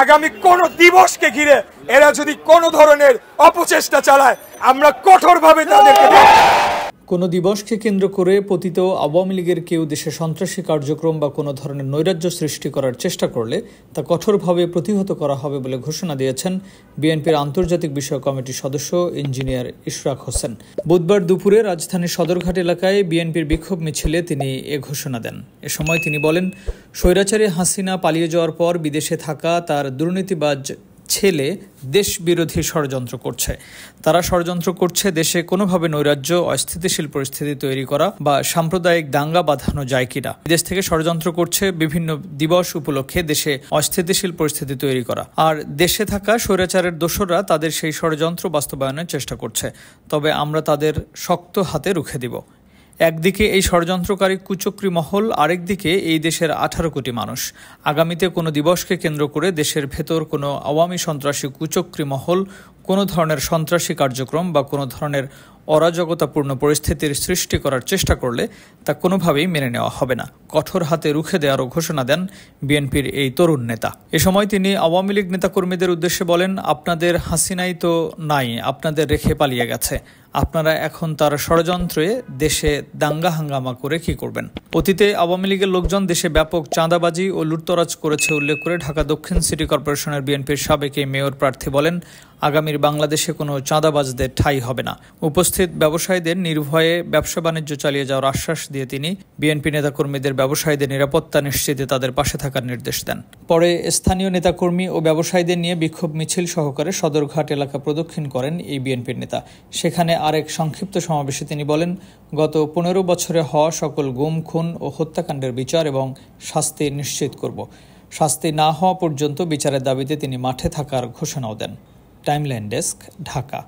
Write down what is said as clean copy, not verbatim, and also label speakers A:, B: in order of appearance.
A: আগামী কোন দিবসকে ঘিরে এরা যদি কোনো ধরনের অপচেষ্টা চালায় আমরা কঠোরভাবে তাদেরকে
B: কোনো দিবসকে কেন্দ্র করে পতিত আওয়ামী লীগের কেউ দেশে সন্ত্রাসী কার্যক্রম বা কোনো ধরনের নৈরাজ্য সৃষ্টি করার চেষ্টা করলে তা কঠোরভাবে প্রতিহত করা হবে বলে ঘোষণা দিয়েছেন বিএনপির আন্তর্জাতিক বিষয়ক কমিটির সদস্য ইঞ্জিনিয়ার ইশরাক হোসেন। বুধবার দুপুরে রাজধানীর সদরঘাট এলাকায় বিএনপির বিক্ষোভ মিছিলে তিনি এ ঘোষণা দেন। এ সময় তিনি বলেন, স্বৈরাচারী হাসিনা পালিয়ে যাওয়ার পর বিদেশে থাকা তার দুর্নীতিবাজ ছেলে দেশ বিরোধী ষড়যন্ত্র করছে। তারা ষড়যন্ত্র করছে দেশে কোনোভাবে নৈরাজ্য অস্থিতিশীল পরিস্থিতি তৈরি করা বা সাম্প্রদায়িক দাঙ্গা বাঁধানো যায় কিনা। বিদেশ থেকে ষড়যন্ত্র করছে বিভিন্ন দিবস উপলক্ষে দেশে অস্থিতিশীল পরিস্থিতি তৈরি করা। আর দেশে থাকা স্বৈরাচারের দোসররা তাদের সেই ষড়যন্ত্র বাস্তবায়নের চেষ্টা করছে। তবে আমরা তাদের শক্ত হাতে রুখে দিব। একদিকে এই ষড়যন্ত্রকারী কুচক্রী মহল, আরেকদিকে এই দেশের 18 কোটি মানুষ। আগামীতে কোনো দিবসকে কেন্দ্র করে দেশের ভেতর কোনো আওয়ামী সন্ত্রাসী কুচক্রী মহল কোনো ধরনের সন্ত্রাসী কার্যক্রম বা কোনো ধরনের অরাজকতাপূর্ণ পরিস্থিতির সৃষ্টি করার চেষ্টা করলে তা কোনোভাবেই মেনে নেওয়া হবে না। কঠোর হাতে রুখে দেওয়ারও ঘোষণা দেন বিএনপির এই তরুণ নেতা। এ সময় তিনি আওয়ামী লীগ নেতাকর্মীদের উদ্দেশ্যে বলেন, আপনাদের হাসিনাই তো নাই, আপনাদের রেখে পালিয়ে গেছে। আপনারা এখন তার ষড়যন্ত্রে দেশে দাঙ্গা হাঙ্গামা করে কি করবেন? অতীতে আওয়ামী লীগের লোকজন দেশে ব্যাপক চাঁদাবাজি ও লুটতরাজ করেছে উল্লেখ করে ঢাকা দক্ষিণ সিটি কর্পোরেশনের বিএনপির সাবেক এই মেয়র প্রার্থী বলেন, আগামীর বাংলাদেশে কোনো চাঁদাবাজদের ঠাঁই হবে না। উপস্থিত ব্যবসায়ীদের নির্ভয়ে ব্যবসা বাণিজ্য চালিয়ে যাওয়ার আশ্বাস দিয়ে তিনি বিএনপি নেতাকর্মীদের ব্যবসায়ীদের নিরাপত্তা নিশ্চিতে তাদের পাশে থাকার নির্দেশ দেন। পরে স্থানীয় নেতাকর্মী ও ব্যবসায়ীদের নিয়ে বিক্ষোভ মিছিল সহকারে সদরঘাট এলাকা প্রদক্ষিণ করেন এই বিএনপির নেতা। সেখানে আরেক সংক্ষিপ্ত সমাবেশে তিনি বলেন, গত 15 বছরে হওয়া সকল গুম, খুন ও হত্যাকাণ্ডের বিচার এবং শাস্তি নিশ্চিত করব। শাস্তি না হওয়া পর্যন্ত বিচারের দাবিতে তিনি মাঠে থাকার ঘোষণাও দেন। Timeline desk, Dhaka.